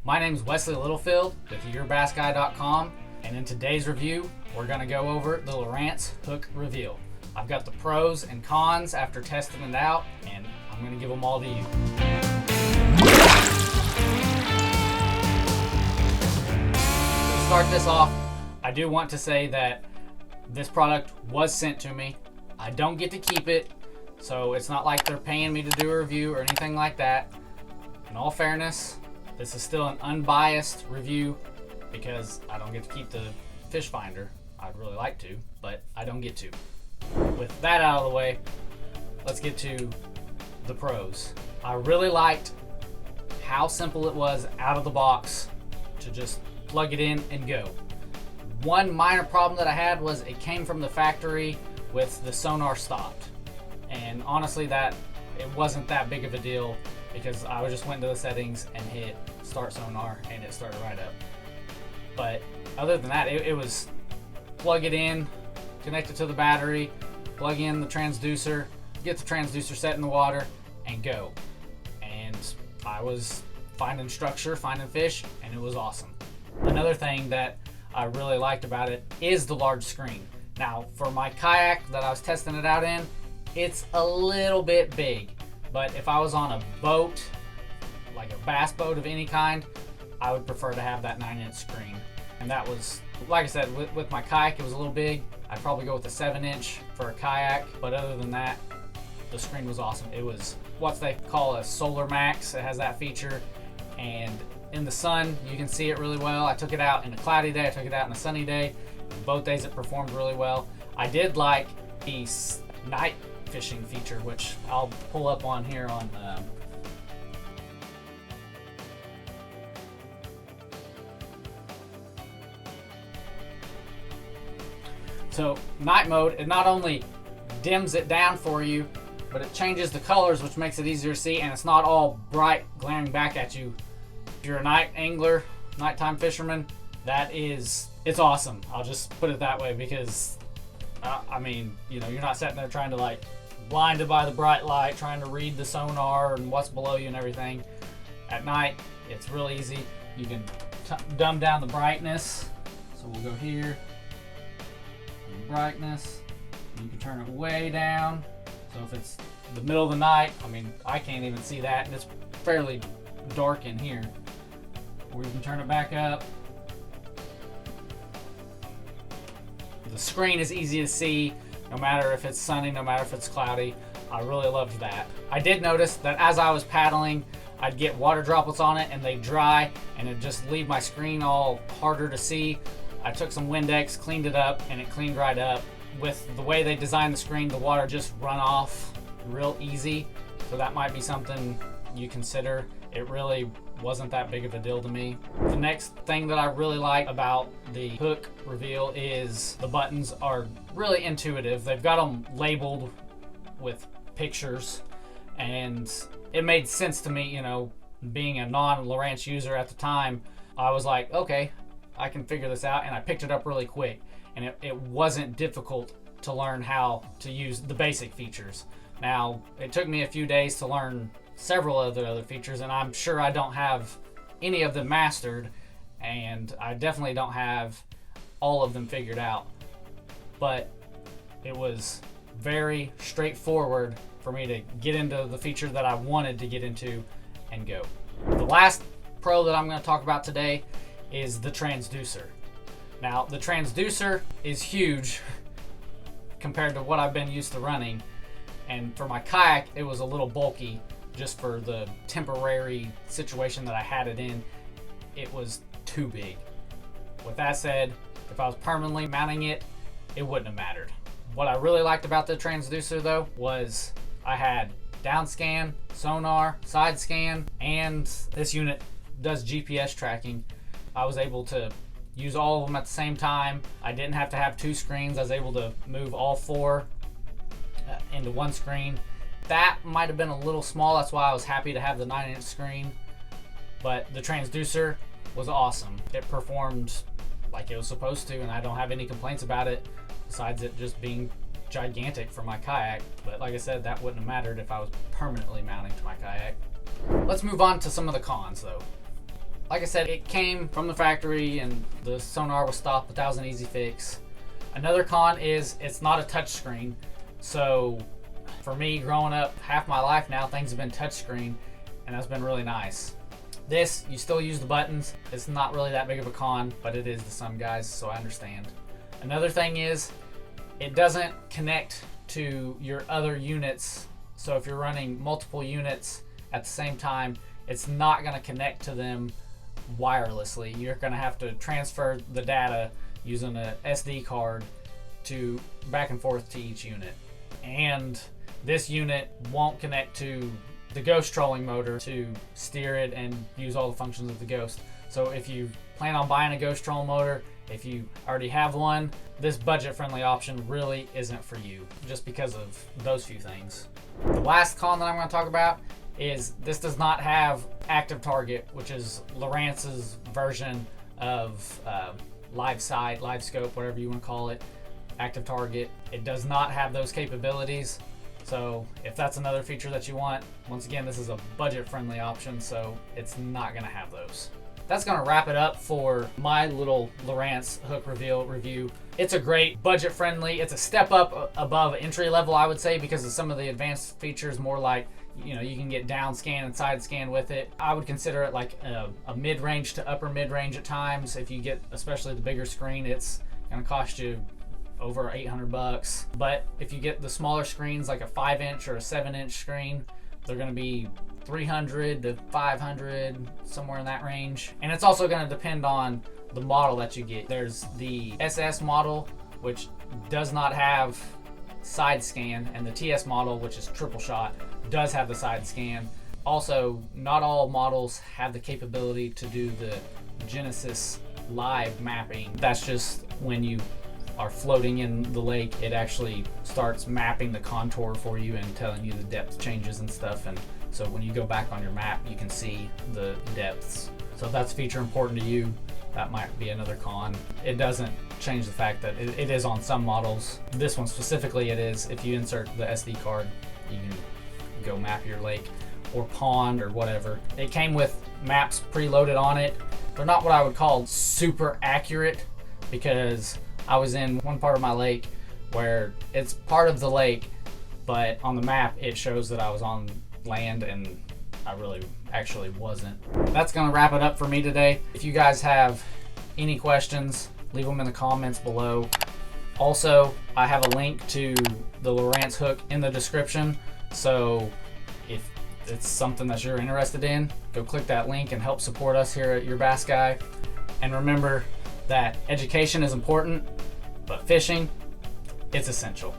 My name is Wesley Littlefield with YourBassGuy.com, and in today's review, we're going to go over the Lowrance Hook Reveal. I've got the pros and cons after testing it out, and I'm going to give them all to you. To start this off, I do want to say that this product was sent to me. I don't get to keep it, so it's not like they're paying me to do a review or anything like that. In all fairness, this is still an unbiased review because I don't get to keep the fish finder. I'd really like to, but I don't get to. With that out of the way, let's get to the pros. I really liked how simple it was out of the box to just plug it in and go. One minor problem that I had was it came from the factory with the sonar stopped. And honestly, that it wasn't that big of a deal because I just went into the settings and hit start sonar and it started right up. But other than that, it was plug it in, connect it to the battery, plug in the transducer, get the transducer set in the water, and go. And I was finding structure, finding fish, and it was awesome. Another thing that I really liked about it is the large screen. Now, for my kayak that I was testing it out in, it's a little bit big. But if I was on a boat, like a bass boat of any kind, I would prefer to have that 9-inch screen. And that was, like I said, with my kayak, it was a little big. I'd probably go with a 7-inch for a kayak. But other than that, the screen was awesome. It was what they call a Solar Max. It has that feature. And in the sun, you can see it really well. I took it out in a cloudy day. I took it out in a sunny day. Both days it performed really well. I did like the night fishing feature, which I'll pull up on here on so night mode, it not only dims it down for you, but it changes the colors, which makes it easier to see, and it's not all bright glaring back at you. If you're a night angler, nighttime fisherman, it's awesome. I'll just put it that way because I mean, you know, you're not sitting there trying to like blinded by the bright light, trying to read the sonar and what's below you and everything. At night, it's real easy. You can dumb down the brightness. So we'll go here, brightness. You can turn it way down. So if it's the middle of the night, I mean, I can't even see that. It's fairly dark in here. Or you can turn it back up. The screen is easy to see, no matter if it's sunny, no matter if it's cloudy. I really loved that. I did notice that as I was paddling, I'd get water droplets on it and they'd dry and it'd just leave my screen all harder to see. I took some Windex, cleaned it up, and it cleaned right up. With the way they designed the screen, the water just run off real easy. So that might be something you consider. It really wasn't that big of a deal to me. The next thing that I really like about the Hook Reveal is the buttons are really intuitive. They've got them labeled with pictures, and it made sense to me, you know, being a non-Lowrance user at the time. I was like, okay, I can figure this out, and I picked it up really quick. And it wasn't difficult to learn how to use the basic features. Now, it took me a few days to learn several of the other features, and I'm sure I don't have any of them mastered, and I definitely don't have all of them figured out. But it was very straightforward for me to get into the feature that I wanted to get into and go. The last pro that I'm going to talk about today is the transducer. Now, the transducer is huge compared to what I've been used to running, and for my kayak, it was a little bulky. Just for the temporary situation that I had it in, it was too big. With that said, if I was permanently mounting it, it wouldn't have mattered. What I really liked about the transducer though was I had downscan, sonar, sidescan, and this unit does GPS tracking. I was able to use all of them at the same time. I didn't have to have two screens. I was able to move all four into one screen. That might have been a little small. That's why I was happy to have the 9-inch screen. But the transducer was awesome. It performed like it was supposed to, and I don't have any complaints about it, besides it just being gigantic for my kayak. But like I said, that wouldn't have mattered if I was permanently mounting to my kayak. Let's move on to some of the cons though. Like I said, it came from the factory and the sonar was stopped, but that was an easy fix. Another con is it's not a touch screen. So for me, growing up half my life now, things have been touchscreen, and that's been really nice. This, you still use the buttons. It's not really that big of a con, but it is to some guys, so I understand. Another thing is, it doesn't connect to your other units. So if you're running multiple units at the same time, it's not going to connect to them wirelessly. You're going to have to transfer the data using a SD card to back and forth to each unit. And this unit won't connect to the ghost trolling motor to steer it and use all the functions of the ghost. So if you plan on buying a ghost troll motor, if you already have one, this budget-friendly option really isn't for you, just because of those few things. The last con that I'm going to talk about is this does not have active target, which is Lowrance's version of live sight, live scope, whatever you want to call it, active target. It does not have those capabilities. So if that's another feature that you want, once again, this is a budget-friendly option, so it's not going to have those. That's going to wrap it up for my little Lowrance Hook Reveal review. It's a great budget-friendly. It's a step up above entry level, I would say, because of some of the advanced features, more like, you know, you can get downscan and sidescan with it. I would consider it like a mid-range to upper mid-range at times. If you get especially the bigger screen, it's going to cost you over $800. But if you get the smaller screens, like a 5-inch or a 7-inch screen, they're going to be $300 to $500, somewhere in that range. And it's also going to depend on the model that you get. There's the SS model, which does not have side scan, and the TS model, which is triple shot, does have the side scan. Also, not all models have the capability to do the Genesis live mapping. That's just when you are floating in the lake, it actually starts mapping the contour for you and telling you the depth changes and stuff. And so when you go back on your map, you can see the depths. So if that's a feature important to you, that might be another con. It doesn't change the fact that it is on some models. This one specifically, it is. If you insert the SD card, you can go map your lake or pond or whatever. It came with maps preloaded on it. They're not what I would call super accurate, because I was in one part of my lake where it's part of the lake, but on the map it shows that I was on land, and I really actually wasn't. That's gonna wrap it up for me today. If you guys have any questions, leave them in the comments below. Also, I have a link to the Lowrance Hook in the description, so if it's something that you're interested in, go click that link and help support us here at Your Bass Guy. And remember that education is important, but fishing, it's essential.